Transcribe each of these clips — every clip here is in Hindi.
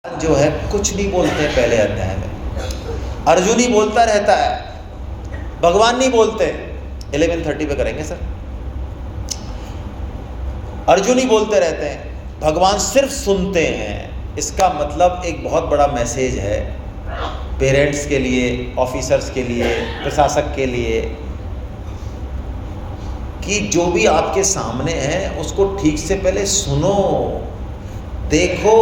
जो है कुछ नहीं बोलते पहले अध्याय में, अर्जुन ही बोलता रहता है, भगवान नहीं बोलते। 11:30 पे करेंगे सर। अर्जुन ही बोलते रहते हैं, भगवान सिर्फ सुनते हैं। इसका मतलब एक बहुत बड़ा मैसेज है पेरेंट्स के लिए, ऑफिसर्स के लिए, प्रशासक के लिए, कि जो भी आपके सामने है उसको ठीक से पहले सुनो, देखो,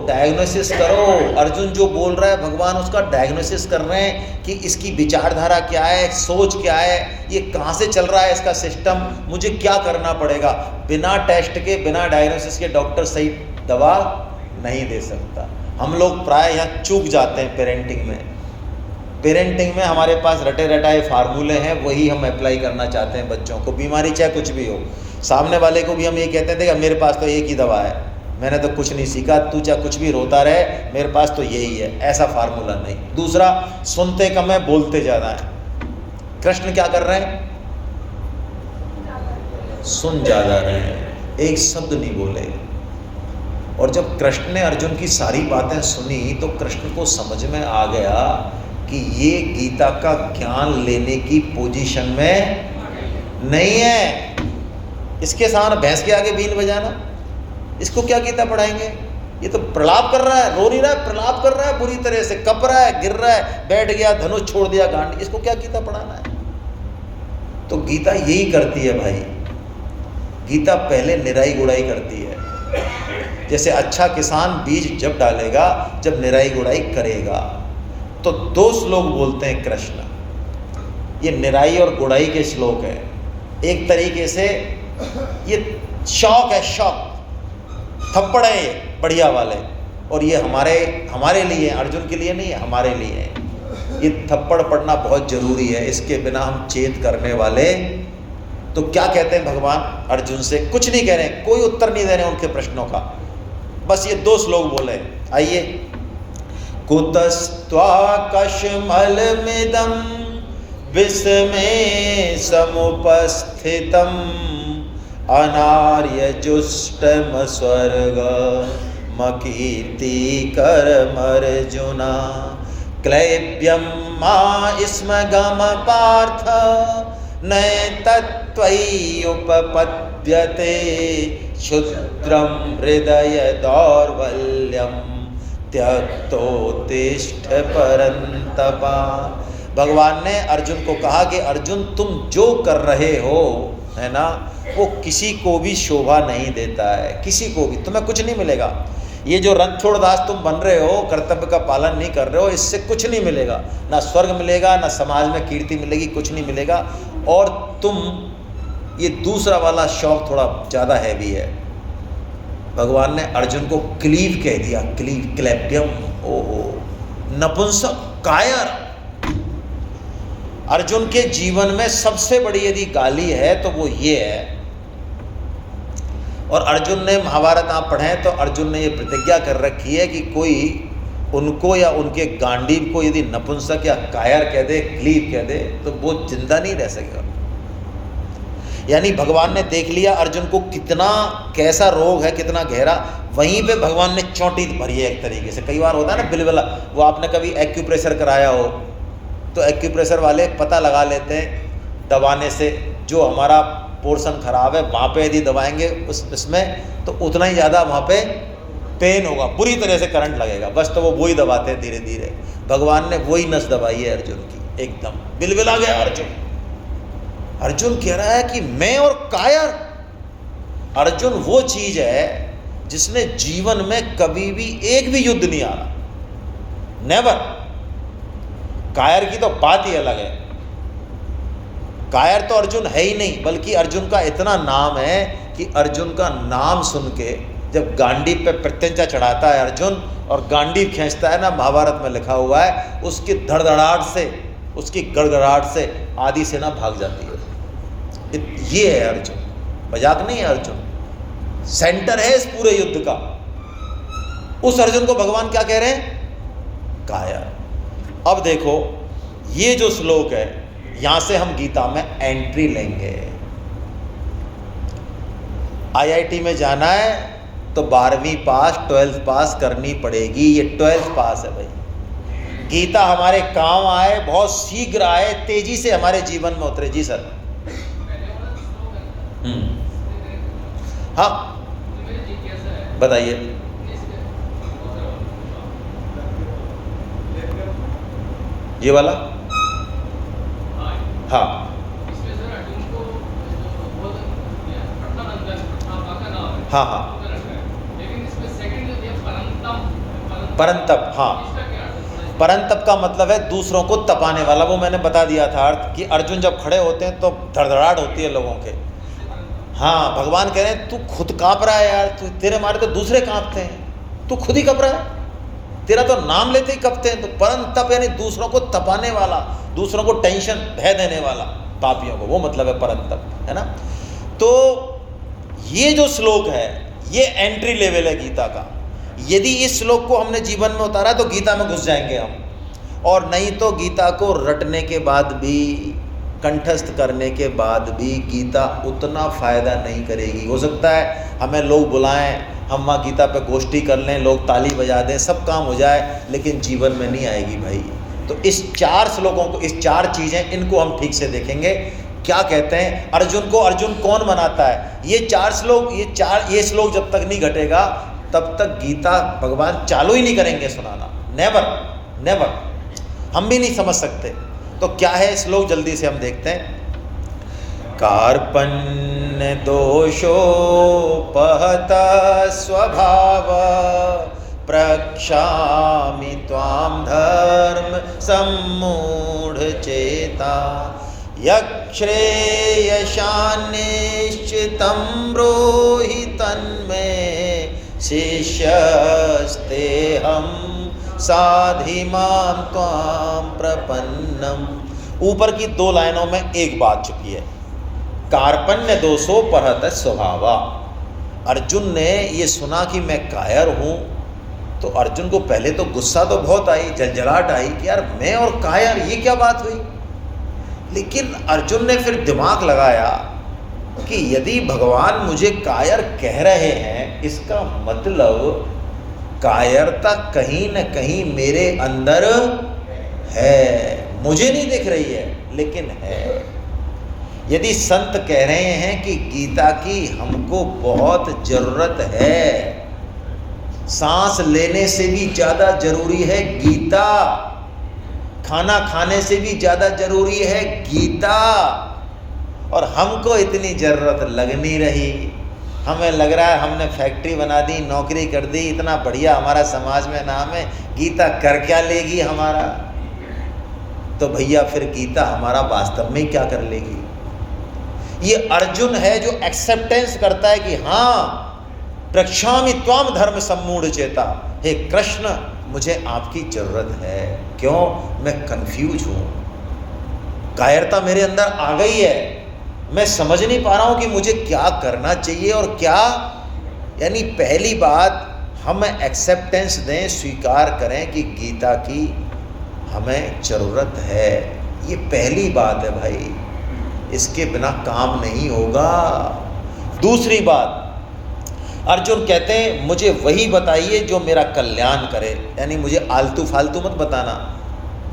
डायग्नोसिस करो। अर्जुन जो बोल रहा है भगवान उसका डायग्नोसिस कर रहे हैं कि इसकी विचारधारा क्या है, सोच क्या है, ये कहाँ से चल रहा है इसका सिस्टम, मुझे क्या करना पड़ेगा। बिना टेस्ट के, बिना डायग्नोसिस के डॉक्टर सही दवा नहीं दे सकता। हम लोग प्राय यहाँ चूक जाते हैं पेरेंटिंग में। पेरेंटिंग में हमारे पास रटे रटाए फार्मूले हैं, वही हम अप्लाई करना चाहते हैं बच्चों को, बीमारी चाहे कुछ भी हो। सामने वाले को भी हम ये कहते थे कि मेरे पास तो एक ही दवा है, मैंने तो कुछ नहीं सीखा, तू चाहे कुछ भी रोता रहे, मेरे पास तो यही है। ऐसा फार्मूला नहीं। दूसरा, सुनते कम है, बोलते ज़्यादा है। कृष्ण क्या कर रहे हैं? सुन ज़्यादा रहे हैं, एक शब्द नहीं बोले। और जब कृष्ण ने अर्जुन की सारी बातें सुनी तो कृष्ण को समझ में आ गया कि ये गीता का ज्ञान लेने की पोजीशन में नहीं है। इसके सामने भैंस के आगे बीन बजाना, इसको क्या गीता पढ़ाएंगे? ये तो प्रलाप कर रहा है, रो नहीं रहा है, प्रलाप कर रहा है, बुरी तरह से कप रहा है, गिर रहा है, बैठ गया, धनुष छोड़ दिया, गांड, इसको क्या गीता पढ़ाना है? तो गीता यही करती है भाई। गीता पहले निराई गुड़ाई करती है। जैसे अच्छा किसान बीज जब डालेगा, जब निराई गुड़ाई करेगा। तो 2 श्लोक बोलते हैं कृष्ण, ये निराई और गुड़ाई के श्लोक है। एक तरीके से ये शौक है, शौक, थप्पड़ है ये बढ़िया वाले, और ये हमारे लिए, अर्जुन के लिए नहीं है, हमारे लिए है। ये थप्पड़ पड़ना बहुत जरूरी है, इसके बिना हम चेत करने वाले। तो क्या कहते हैं भगवान अर्जुन से? कुछ नहीं कह रहे हैं, कोई उत्तर नहीं दे रहे हैं उनके प्रश्नों का, बस ये 2 श्लोक बोले। आइए, कुतस्त्वाकशमलमिदं विस्मे समुपस्थितम् अनार्यजुष्टम स्वर्गमकीर्तिकरमर्जुना क्लैब्यं मा स्मगम पार्थ नैतत्त्वय्युपपद्यते क्षुद्रं हृदय दौर्बल्यं त्यक्तोत्तिष्ठ परन्तपा। भगवान ने अर्जुन को कहा कि अर्जुन, तुम जो कर रहे हो है ना, वो किसी को भी शोभा नहीं देता है, किसी को भी। तुम्हें कुछ नहीं मिलेगा। ये जो रणछोड़ दास तुम बन रहे हो, कर्तव्य का पालन नहीं कर रहे हो, इससे कुछ नहीं मिलेगा। ना स्वर्ग मिलेगा, ना समाज में कीर्ति मिलेगी, कुछ नहीं मिलेगा। और तुम, ये दूसरा वाला शौक थोड़ा ज़्यादा हैवी है। भगवान ने अर्जुन को क्लीव कह दिया, क्लीव, क्लैप्यम, ओहो, नपुंसक, कायर। अर्जुन के जीवन में सबसे बड़ी यदि गाली है तो वो ये है। और अर्जुन ने, महाभारत आप पढ़ें तो अर्जुन ने ये प्रतिज्ञा कर रखी है कि कोई उनको या उनके गांडीव को यदि नपुंसक या कायर कह दे, क्लीव कह दे, तो वो जिंदा नहीं रह सकेगा। यानी भगवान ने देख लिया अर्जुन को कितना, कैसा रोग है, कितना गहरा। वहीं पे भगवान ने चोटी भरी है एक तरीके से। कई बार होता है ना बिलबिला, वो आपने कभी एक्यूप्रेशर कराया हो तो एक्यूप्रेशर वाले पता लगा लेते हैं दबाने से, जो हमारा पोर्शन खराब है वहाँ पे यदि दबाएंगे इसमें तो उतना ही ज़्यादा वहाँ पे पेन होगा, बुरी तरह से करंट लगेगा, बस। तो वो वही दबाते हैं धीरे धीरे। भगवान ने वही नस दबाई है अर्जुन की, एकदम बिलबिला गया अर्जुन। अर्जुन कह रहा है कि मैं और कायर। अर्जुन वो चीज है जिसने जीवन में कभी भी एक भी युद्ध नहीं हारा, नेवर। कायर की तो बात ही अलग है। कायर तो अर्जुन है ही नहीं, बल्कि अर्जुन का इतना नाम है कि अर्जुन का नाम सुन के जब गांडीव पे प्रत्यंचा चढ़ाता है अर्जुन और गांडीव खींचता है ना, महाभारत में लिखा हुआ है, उसकी धड़धड़ाहट से, उसकी गड़गड़ाहट से आधी सेना भाग जाती है। ये है अर्जुन, मजाक नहीं है। अर्जुन सेंटर है इस पूरे युद्ध का। उस अर्जुन को भगवान क्या कह रहे हैं? कायर। अब देखो, ये जो श्लोक है, यहां से हम गीता में एंट्री लेंगे। आईआईटी में जाना है तो 12वीं पास 12th पास करनी पड़ेगी। ये 12th पास है भाई। गीता हमारे काम आए, बहुत शीघ्र आए, तेजी से हमारे जीवन में उतरे। जी सर। हाँ बताइए। ये वाला हाँ हाँ हाँ परंतप। हाँ परंतप का मतलब है दूसरों को तपाने वाला। वो मैंने बता दिया था अर्थ कि अर्जुन जब खड़े होते हैं तो धड़धड़ाहट होती है लोगों के। हाँ भगवान कह रहे हैं तू खुद काँप रहा है यार, तू तेरे मारे तो दूसरे काँपते हैं, तू खुद ही कँप रहा है, तेरा तो नाम लेते ही कपते हैं। तो परंतप यानी दूसरों को तपाने वाला, दूसरों को टेंशन भय देने वाला, पापियों को, वो मतलब है परंतप, है ना। तो ये जो श्लोक है ये एंट्री लेवल है गीता का। यदि इस श्लोक को हमने जीवन में उतारा तो गीता में घुस जाएंगे हम, और नहीं तो गीता को रटने के बाद भी, कंठस्थ करने के बाद भी गीता उतना फ़ायदा नहीं करेगी। हो सकता है हमें लोग बुलाएं, हम वहाँ गीता पे गोष्ठी कर लें, लोग ताली बजा दें, सब काम हो जाए, लेकिन जीवन में नहीं आएगी भाई। तो इस 4 श्लोकों को, इस 4 चीज़ें, इनको हम ठीक से देखेंगे। क्या कहते हैं अर्जुन को, अर्जुन कौन बनाता है? ये 4 श्लोक, ये श्लोक जब तक नहीं घटेगा तब तक गीता भगवान चालू ही नहीं करेंगे सुनाना। नेवर नेवर, हम भी नहीं समझ सकते। तो क्या है श्लोक, जल्दी से हम देखते हैं। कार्पण्य दोषोपहत स्वभाव प्रक्षामि त्वां धर्म सम्मूढ़ चेता यच्छ्रेयशान्निश्चितं ब्रूहि तन्मे शिष्यस्तेऽहं साधि मां त्वां प्रपन्नम। ऊपर की 2 लाइनों में एक बात छुपी है। कार्पण्य दोषोपहत स्वभावा। अर्जुन ने ये सुना कि मैं कायर हूँ तो अर्जुन को पहले तो गुस्सा तो बहुत आई, जलजलाहट आई कि यार मैं और कायर, ये क्या बात हुई। लेकिन अर्जुन ने फिर दिमाग लगाया कि यदि भगवान मुझे कायर कह रहे हैं, इसका मतलब कायरता कहीं न कहीं मेरे अंदर है, मुझे नहीं दिख रही है लेकिन है। यदि संत कह रहे हैं कि गीता की हमको बहुत ज़रूरत है, सांस लेने से भी ज़्यादा जरूरी है गीता, खाना खाने से भी ज़्यादा जरूरी है गीता, और हमको इतनी ज़रूरत लग नहीं रही। हमें लग रहा है हमने फैक्ट्री बना दी, नौकरी कर दी, इतना बढ़िया हमारा समाज में नाम है, गीता कर क्या लेगी हमारा। तो भैया फिर गीता हमारा वास्तव में क्या कर लेगी। ये अर्जुन है जो एक्सेप्टेंस करता है कि हाँ प्रक्षामि त्वाम धर्म सम्मूढ़ चेता, हे कृष्ण मुझे आपकी ज़रूरत है। क्यों? मैं कंफ्यूज हूँ, कायरता मेरे अंदर आ गई है, मैं समझ नहीं पा रहा हूँ कि मुझे क्या करना चाहिए और क्या। यानी पहली बात हम एक्सेप्टेंस दें, स्वीकार करें कि गीता की हमें ज़रूरत है। ये पहली बात है भाई, इसके बिना काम नहीं होगा। दूसरी बात, अर्जुन कहते हैं मुझे वही बताइए जो मेरा कल्याण करे। यानी मुझे आलतू फालतू मत बताना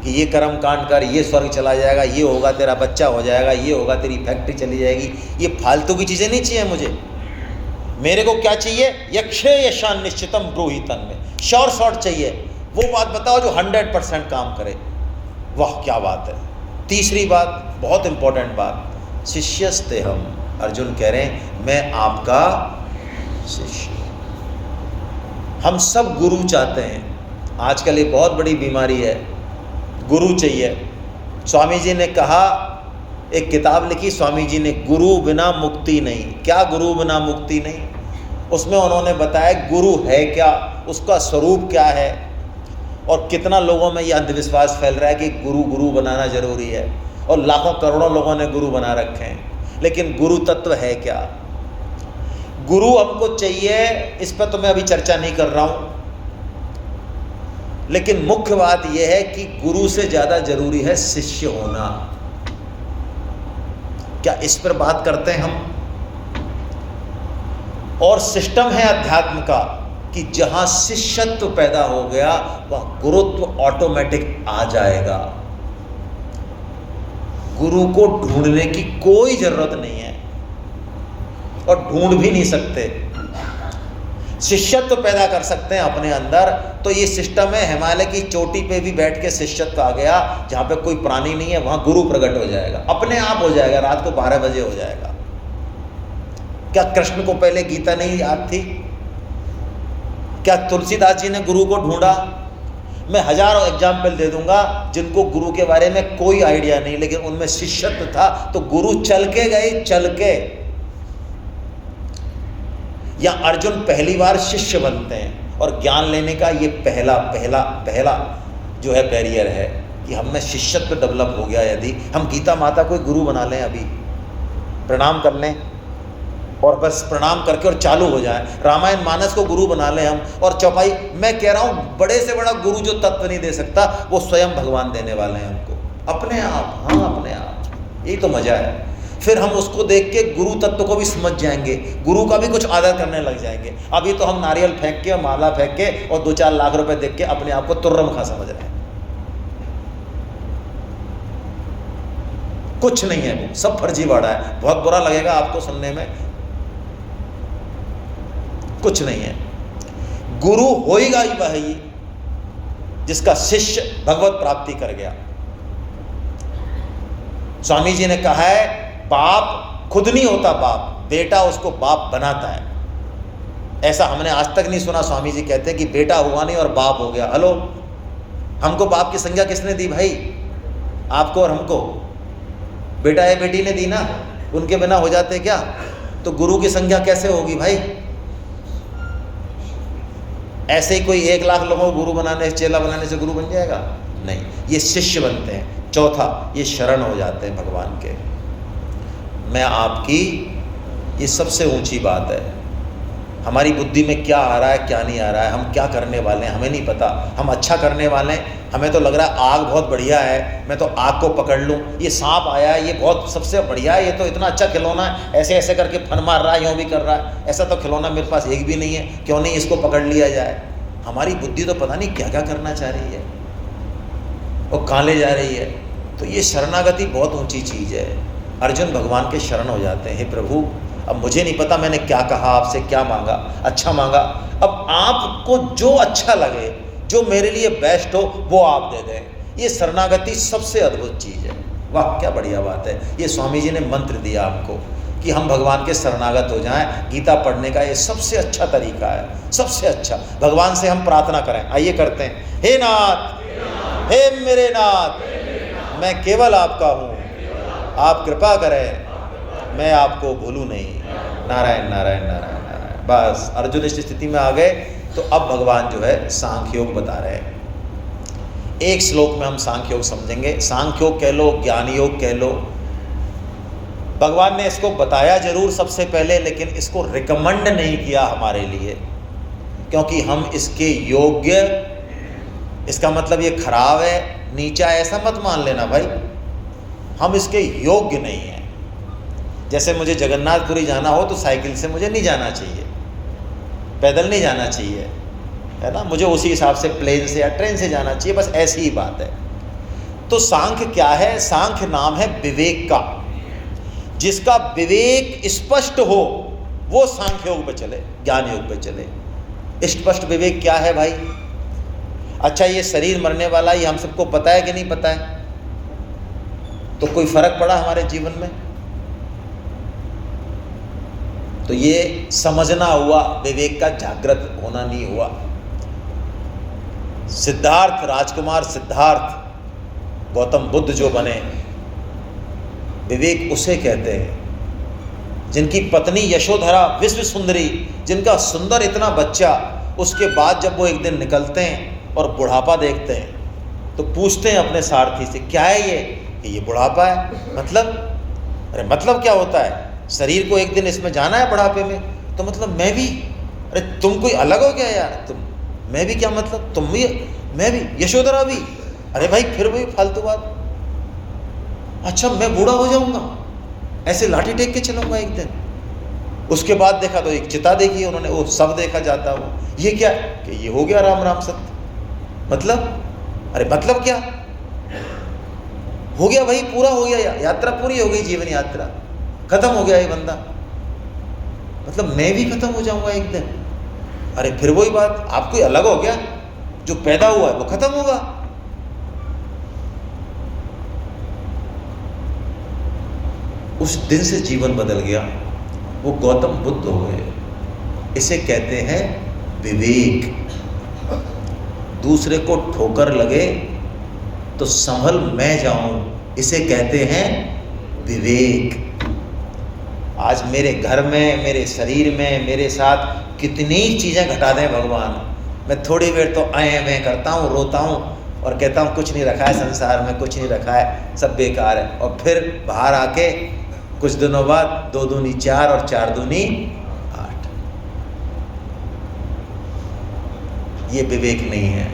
कि ये कर्म कांड कर, ये स्वर्ग चला जाएगा, ये होगा तेरा बच्चा हो जाएगा, ये होगा तेरी फैक्ट्री चली जाएगी। ये फालतू की चीज़ें नहीं चाहिए मुझे। मेरे को क्या चाहिए? यक्षे यशान निश्चितम ब्रूहि तन्मे, शॉर्ट शॉर्ट चाहिए। वो बात बताओ जो 100% काम करे। वाह क्या बात है। तीसरी बात, बहुत इंपॉर्टेंट बात, शिष्यस्ते हम। अर्जुन कह रहे हैं मैं आपका शिष्य। हम सब गुरु चाहते हैं। आजकल ये बहुत बड़ी बीमारी है, गुरु चाहिए। स्वामी जी ने कहा, एक किताब लिखी स्वामी जी ने, गुरु बिना मुक्ति नहीं। क्या गुरु बिना मुक्ति नहीं? उसमें उन्होंने बताया गुरु है क्या, उसका स्वरूप क्या है, और कितना लोगों में ये अंधविश्वास फैल रहा है कि गुरु गुरु बनाना जरूरी है, और लाखों करोड़ों लोगों ने गुरु बना रखे हैं। लेकिन गुरु तत्व है क्या? गुरु हमको चाहिए, इस पर तो मैं अभी चर्चा नहीं कर रहा हूँ। लेकिन मुख्य बात यह है कि गुरु से ज़्यादा जरूरी है शिष्य होना। क्या इस पर बात करते हैं हम? और सिस्टम है अध्यात्म का कि जहां शिष्यत्व पैदा हो गया वह गुरुत्व ऑटोमेटिक आ जाएगा। गुरु को ढूंढने की कोई जरूरत नहीं है और ढूंढ भी नहीं सकते। शिष्यत्व पैदा कर सकते हैं अपने अंदर। तो ये सिस्टम है, हिमालय की चोटी पे भी बैठ के शिष्यत्व आ गया, जहां पे कोई प्राणी नहीं है वहां गुरु प्रकट हो जाएगा, अपने आप हो जाएगा, रात को 12 बजे हो जाएगा। क्या कृष्ण को पहले गीता नहीं याद थी? क्या तुलसीदास जी ने गुरु को ढूंढा? मैं हजारों एग्जाम्पल दे दूंगा जिनको गुरु के बारे में कोई आइडिया नहीं, लेकिन उनमें शिष्यत्व था तो गुरु चल के गए, चल के। या अर्जुन पहली बार शिष्य बनते हैं और ज्ञान लेने का ये पहला जो है बैरियर है कि हम में शिष्यत्व डेवलप हो गया। यदि हम गीता माता को गुरु बना लें, अभी प्रणाम कर लें और बस प्रणाम करके और चालू हो जाए, रामायण मानस को गुरु बना लें हम, और चौपाई, मैं कह रहा हूँ बड़े से बड़ा गुरु जो तत्व नहीं दे सकता वो स्वयं भगवान देने वाले हैं हमको, अपने आप। हाँ, अपने आप, यही तो मजा है। फिर हम उसको देख के गुरु तत्व को भी समझ जाएंगे, गुरु का भी कुछ आदर करने लग जाएंगे। अभी तो हम नारियल फेंक के और माला फेंक के और 2-4 लाख रुपए देख के अपने आप को तुर्रम खा समझ रहे हैं। कुछ नहीं है, वो सब फर्जीवाड़ा है। बहुत बुरा लगेगा आपको सुनने में, कुछ नहीं है। गुरु होएगा ही वही जिसका शिष्य भगवत प्राप्ति कर गया। स्वामी जी ने कहा है, बाप खुद नहीं होता बाप, बेटा उसको बाप बनाता है। ऐसा हमने आज तक नहीं सुना। स्वामी जी कहते हैं कि बेटा हुआ नहीं और बाप हो गया। हेलो, हमको बाप की संज्ञा किसने दी भाई? आपको और हमको बेटा है बेटी ने दी ना, उनके बिना हो जाते क्या? तो गुरु की संज्ञा कैसे होगी भाई? ऐसे ही कोई 1 लाख लोगों को गुरु बनाने, चेला बनाने से गुरु बन जाएगा? नहीं, ये शिष्य बनते हैं। चौथा, ये शरण हो जाते हैं भगवान के। मैं आपकी, ये सबसे ऊंची बात है। हमारी बुद्धि में क्या आ रहा है क्या नहीं आ रहा है, हम क्या करने वाले हैं हमें नहीं पता। हम अच्छा करने वाले हैं, हमें तो लग रहा है आग बहुत बढ़िया है, मैं तो आग को पकड़ लूँ। ये सांप आया है, ये बहुत सबसे बढ़िया है, ये तो इतना अच्छा खिलौना है, ऐसे ऐसे करके फन मार रहा है, यूँ भी कर रहा है। ऐसा तो खिलौना मेरे पास एक भी नहीं है, क्यों नहीं इसको पकड़ लिया जाए। हमारी बुद्धि तो पता नहीं क्या क्या करना चाह रही है और कहाँ ले जा रही है। तो ये शरणागति बहुत ऊँची चीज़ है। अर्जुन भगवान के शरण हो जाते हैं। हे प्रभु, अब मुझे नहीं पता मैंने क्या कहा आपसे, क्या मांगा, अच्छा मांगा, अब आपको जो अच्छा लगे, जो मेरे लिए बेस्ट हो वो आप दे दें। ये शरणागति सबसे अद्भुत चीज़ है। वाह, क्या बढ़िया बात है। ये स्वामी जी ने मंत्र दिया हमको कि हम भगवान के शरणागत हो जाएं। गीता पढ़ने का ये सबसे अच्छा तरीका है, सबसे अच्छा। भगवान से हम प्रार्थना करें, आइए करते हैं। हे नाथ, हे मेरे नाथ, मैं केवल आपका हूँ, आप कृपा करें, मैं आपको भूलूं नहीं। नारायण नारायण नारायण नारायण। बस अर्जुन इस स्थिति में आ गए। तो अब भगवान जो है सांख्य योग बता रहे हैं। एक श्लोक में हम सांख्य योग समझेंगे। सांख्य योग कह लो, ज्ञान योग कह लो। भगवान ने इसको बताया जरूर सबसे पहले, लेकिन इसको रिकमेंड नहीं किया हमारे लिए, क्योंकि हम इसके योग्य, इसका मतलब ये खराब है, नीचा, ऐसा मत मान लेना भाई। हम इसके योग्य नहीं हैं। जैसे मुझे जगन्नाथपुरी जाना हो तो साइकिल से मुझे नहीं जाना चाहिए, पैदल नहीं जाना चाहिए, है ना। मुझे उसी हिसाब से प्लेन से या ट्रेन से जाना चाहिए, बस ऐसी ही बात है। तो सांख्य क्या है? सांख्य नाम है विवेक का। जिसका विवेक स्पष्ट हो वो सांख्य योग पे चले, ज्ञान योग पे चले। स्पष्ट विवेक क्या है भाई? अच्छा, ये शरीर मरने वाला, ये हम सबको पता है कि नहीं पता है? तो कोई फर्क पड़ा हमारे जीवन में? तो ये समझना हुआ, विवेक का जागृत होना नहीं हुआ। सिद्धार्थ, राजकुमार सिद्धार्थ, गौतम बुद्ध जो बने, विवेक उसे कहते हैं। जिनकी पत्नी यशोधरा विश्व सुंदरी, जिनका सुंदर इतना बच्चा, उसके बाद जब वो एक दिन निकलते हैं और बुढ़ापा देखते हैं तो पूछते हैं अपने सारथी से, क्या है ये? कि ये बुढ़ापा है। मतलब? अरे मतलब क्या होता है? शरीर को एक दिन इसमें जाना है बुढ़ापे में, तो मतलब मैं भी? अरे तुम कोई अलग हो गया यार, तुम, मैं भी क्या मतलब? तुम भी, मैं भी, यशोधरा भी? अरे भाई फिर वही फालतू बात। अच्छा, मैं बूढ़ा हो जाऊंगा, ऐसे लाठी टेक के चलूंगा एक दिन? उसके बाद देखा तो एक चिता देखी उन्होंने, वो सब देखा जाता वो, ये क्या कि ये हो गया राम राम सत्य। मतलब अरे मतलब क्या हो गया भाई, पूरा हो गया, यात्रा पूरी हो गई, जीवन यात्रा खत्म हो गया ये बंदा, मतलब मैं भी खत्म हो जाऊंगा एक दिन। अरे फिर वही बात, आप कोई अलग हो गया, जो पैदा हुआ है वो खत्म होगा। उस दिन से जीवन बदल गया, वो गौतम बुद्ध हो गए। इसे कहते हैं विवेक। दूसरे को ठोकर लगे तो संभल मैं जाऊं, इसे कहते हैं विवेक। आज मेरे घर में, मेरे शरीर में, मेरे साथ कितनी चीज़ें घटा दें भगवान, मैं थोड़ी देर तो आए मैं करता हूँ, रोता हूँ और कहता हूँ कुछ नहीं रखा है संसार में, कुछ नहीं रखा है, सब बेकार है, और फिर बाहर आके कुछ दिनों बाद 2 दूनी 4 और 4 दूनी 8। ये विवेक नहीं है।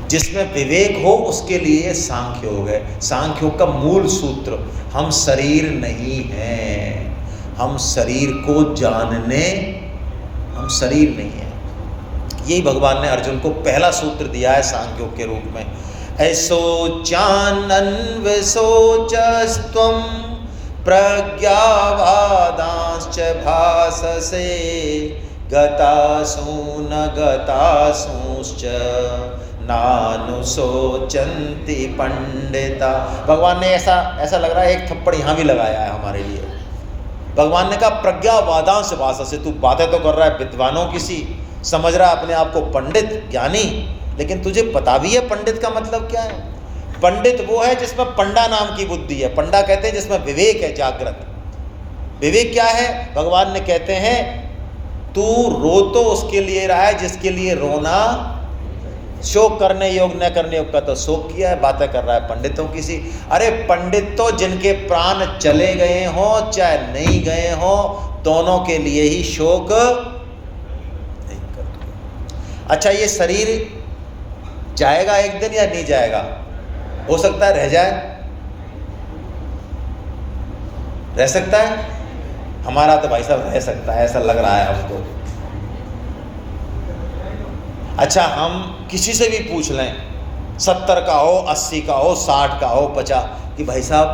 जिसमें विवेक हो उसके लिए सांख्य योग है। सांख्य योग का मूल सूत्र, हम शरीर नहीं हैं, हम शरीर को जानने, हम शरीर नहीं है। यही भगवान ने अर्जुन को पहला सूत्र दिया है सांख्य योग के रूप में। ऐसो चानन्वसोचस्त्वं प्रज्ञावादांश्च भाससे गतासु न गतासूश्च नानुशोचन्ति पंडिता। भगवान ने ऐसा लग रहा है एक थप्पड़ यहाँ भी लगाया है हमारे लिए। भगवान ने कहा प्रज्ञावादांश भाससे, तू बातें तो कर रहा है विद्वानों की सी, समझ रहा है अपने आप को पंडित ज्ञानी, लेकिन तुझे पता भी है पंडित का मतलब क्या है। पंडित वो है जिसमें पंडा नाम की बुद्धि है। पंडा कहते हैं जिसमें विवेक है, जागृत। विवेक क्या है? भगवान ने कहते हैं तू रो तो उसके लिए रहा है जिसके लिए रोना, शोक करने योग न करने योग का तो शोक किया है, बातें कर रहा है पंडितों की सी। अरे पंडित तो जिनके प्राण चले गए हों चाहे नहीं गए हों, दोनों के लिए ही शोक नहीं करते। अच्छा, ये शरीर जाएगा एक दिन या नहीं जाएगा? हो सकता है रह जाए, रह सकता है। हमारा तो भाई साहब रह सकता है, ऐसा लग रहा है हमको। अच्छा, हम किसी से भी पूछ लें, 70 का हो, 80 का हो, 60 का हो, 50, कि भाई साहब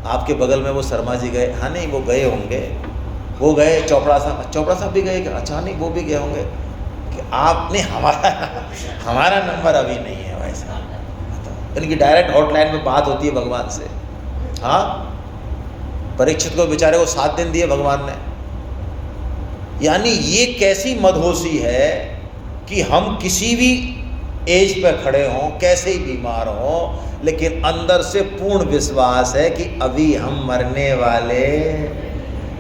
आपके बगल में वो शर्मा जी गए? हाँ नहीं, वो गए होंगे, वो गए। चोपड़ा साहब भी गए क्या? अच्छा नहीं, वो भी गए होंगे। कि आपने हमारा नंबर अभी नहीं है भाई साहब। इनकी डायरेक्ट हॉटलाइन में बात होती है भगवान से। हाँ, परीक्षित को बेचारे को 7 दिन दिए भगवान ने। यानी ये कैसी मदहोशी है कि हम किसी भी एज पर खड़े हों, कैसे ही बीमार हों, लेकिन अंदर से पूर्ण विश्वास है कि अभी हम मरने वाले।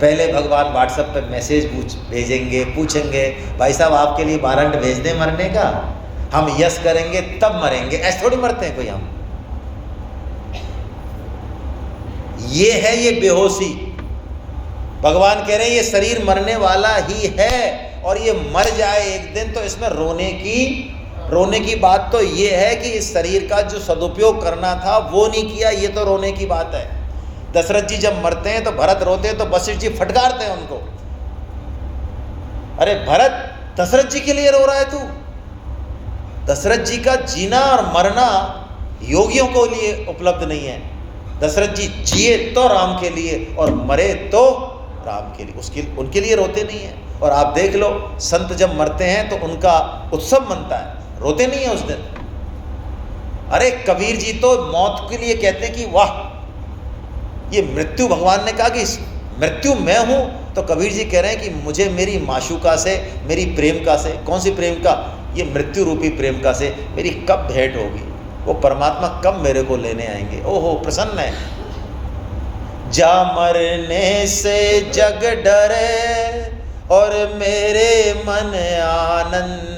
पहले भगवान व्हाट्सएप पे मैसेज भेजेंगे, पूछेंगे भाई साहब आपके लिए वारंट भेज दें मरने का, हम यस करेंगे तब मरेंगे। ऐसे थोड़ी मरते हैं कोई हम। ये है ये बेहोशी। भगवान कह रहे हैं ये शरीर मरने वाला ही है और ये मर जाए एक दिन, तो इसमें रोने की बात तो ये है कि इस शरीर का जो सदुपयोग करना था वो नहीं किया, ये तो रोने की बात है। दशरथ जी जब मरते हैं तो भरत रोते हैं तो वशिष्ठ जी फटकारते हैं उनको। अरे भरत, दशरथ जी के लिए रो रहा है तू? दशरथ जी का जीना और मरना योगियों को लिए उपलब्ध नहीं है। दशरथ जी जिए तो राम के लिए और मरे तो राम के लिए, उनके लिए रोते नहीं हैं। और आप देख लो, संत जब मरते हैं तो उनका उत्सव मनता है, रोते नहीं है उस दिन। अरे कबीर जी तो मौत के लिए कहते हैं कि वाह, ये मृत्यु, भगवान ने कहा कि मृत्यु मैं हूँ, तो कबीर जी कह रहे हैं कि मुझे मेरी माशूका से, मेरी प्रेमिका से, कौन सी प्रेमिका? ये मृत्यु रूपी प्रेमिका से मेरी कब भेंट होगी, वो परमात्मा कब मेरे को लेने आएंगे। ओहो, प्रसन्न है। जा मरने से जग डरे और मेरे मन आनंद,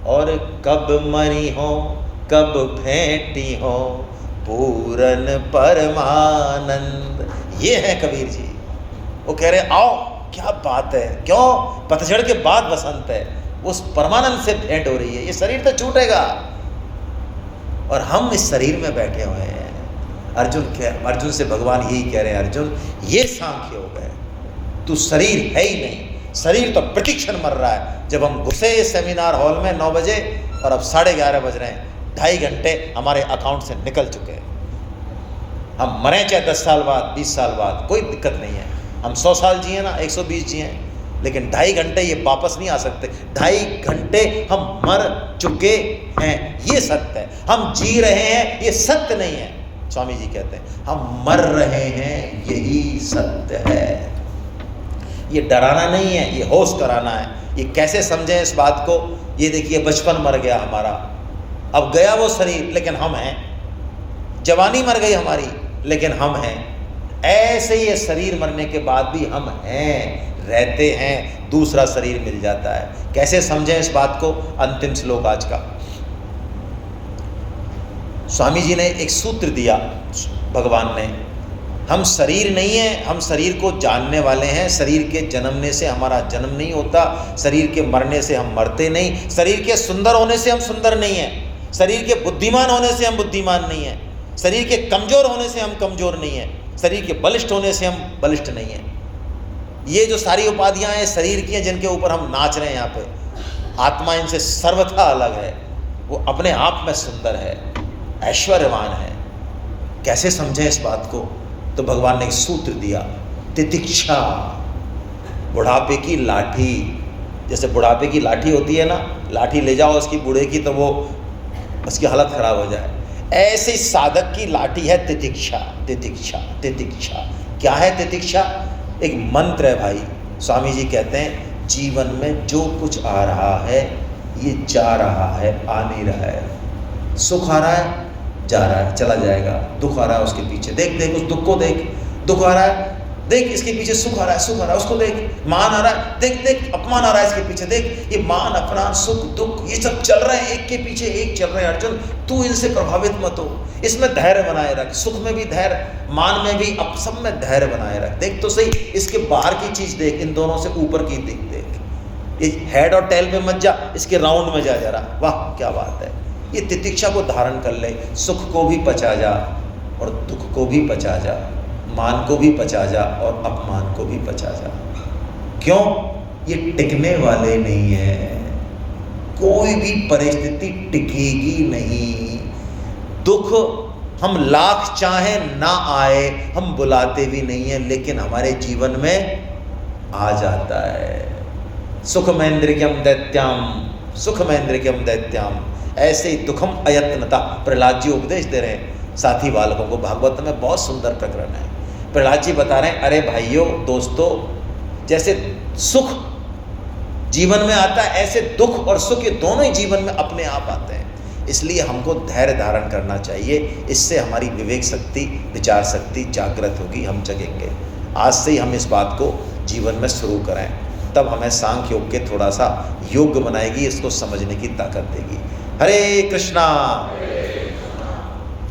और कब मरी हो कब भेंटी हो पूरन परमानंद। ये है कबीर जी। वो कह रहे आओ, क्या बात है, क्यों? पतझड़ के बाद बसंत है, उस परमानंद से भेंट हो रही है। ये शरीर तो छूटेगा और हम इस शरीर में बैठे हुए हैं। अर्जुन से भगवान यही कह रहे हैं, अर्जुन ये सांख्य योग है। तू शरीर है ही नहीं, शरीर तो प्रतिक्षण मर रहा है। जब हम घुसे सेमिनार हॉल में 9 बजे और अब 11:30 बज रहे हैं, 2.5 घंटे हमारे अकाउंट से निकल चुके हैं। हम मरें चाहे 10 साल बाद, 20 साल बाद, कोई दिक्कत नहीं है। हम 100 साल जिए ना, 120 जिए, लेकिन 2.5 घंटे ये वापस नहीं आ सकते। 2.5 घंटे हम मर चुके हैं, ये सत्य है। हम जी रहे हैं, ये सत्य नहीं है। स्वामी जी कहते हैं हम मर रहे हैं, यही सत्य है। ये डराना नहीं है, ये होश कराना है। ये कैसे समझें इस बात को? ये देखिए, बचपन मर गया हमारा, अब गया वो शरीर, लेकिन हम हैं। जवानी मर गई हमारी, लेकिन हम हैं। ऐसे ये शरीर मरने के बाद भी हम हैं, रहते हैं, दूसरा शरीर मिल जाता है। कैसे समझें इस बात को? अंतिम श्लोक आज का, स्वामी जी ने एक सूत्र दिया, भगवान ने, हम शरीर नहीं है, हम शरीर को जानने वाले हैं। शरीर के जन्मने से हमारा जन्म नहीं होता, शरीर के मरने से हम मरते नहीं, शरीर के सुंदर होने से हम सुंदर नहीं हैं, शरीर के बुद्धिमान होने से हम बुद्धिमान नहीं हैं, शरीर के कमज़ोर होने से हम कमज़ोर नहीं हैं, शरीर के बलिष्ठ होने से हम बलिष्ठ नहीं हैं। ये जो सारी उपाधियाँ हैं शरीर की हैं, जिनके ऊपर हम नाच रहे हैं यहाँ पे, आत्मा इनसे सर्वथा अलग है। वो अपने आप में सुंदर है, ऐश्वर्यवान है। कैसे समझें इस बात को? तो भगवान ने एक सूत्र दिया, तितिक्षा। बुढ़ापे की लाठी, जैसे बुढ़ापे की लाठी होती है ना, लाठी ले जाओ उसकी बूढ़े की तो वो उसकी हालत खराब हो जाए, ऐसे साधक की लाठी है तितिक्षा। तितिक्षा, तितिक्षा क्या है? तितिक्षा एक मंत्र है भाई। स्वामी जी कहते हैं जीवन में जो कुछ आ रहा है ये जा रहा है, आ नहीं रहा है। सुख आ रहा है, जा रहा है, चला जाएगा। दुख आ रहा है, उसके पीछे देख, देख उस दुख को देख। दुख आ रहा है, देख इसके पीछे सुख आ रहा है, सुख आ रहा है, उसको देख। मान आ रहा है, देख देख अपमान आ रहा है, इसके पीछे देख। ये मान, अपमान, सुख, दुख, ये सब चल रहे हैं, एक के पीछे एक चल रहे हैं। अर्जुन, तू इनसे प्रभावित मत हो, इसमें धैर्य बनाए रख। सुख में भी धैर्य, मान में भी, अब सब में धैर्य बनाए रख। देख तो सही, इसके बाहर की चीज़ देख, इन दोनों से ऊपर की देख। देख ये हेड और टेल पे मत जा, इसके राउंड में जा जरा। वाह क्या बात है। ये तितिक्षा को धारण कर ले, सुख को भी पचा जा और दुख को भी पचा जा, मान को भी पचा जा और अपमान को भी पचा जा। क्यों? ये टिकने वाले नहीं है, कोई भी परिस्थिति टिकेगी नहीं। दुख हम लाख चाहें ना आए, हम बुलाते भी नहीं हैं, लेकिन हमारे जीवन में आ जाता है। सुखमेंद्रियम दैत्याम, सुखमेंद्रियम दैत्याम, ऐसे ही दुखम अयत्नता। प्रहलाद जी उपदेश दे रहे हैं साथी बालकों को, भागवत में बहुत सुंदर प्रकरण है। प्रहलाद जी बता रहे हैं, अरे भाइयों, दोस्तों, जैसे सुख जीवन में आता है, ऐसे दुख और सुख ये दोनों ही जीवन में अपने आप आते हैं। इसलिए हमको धैर्य धारण करना चाहिए। इससे हमारी विवेक शक्ति, विचार शक्ति जागृत होगी, हम जगेंगे। आज से ही हम इस बात को जीवन में शुरू करें, तब हमें सांख्य योग के थोड़ा सा योग्य बनाएगी, इसको समझने की ताकत देगी। हरे कृष्णा।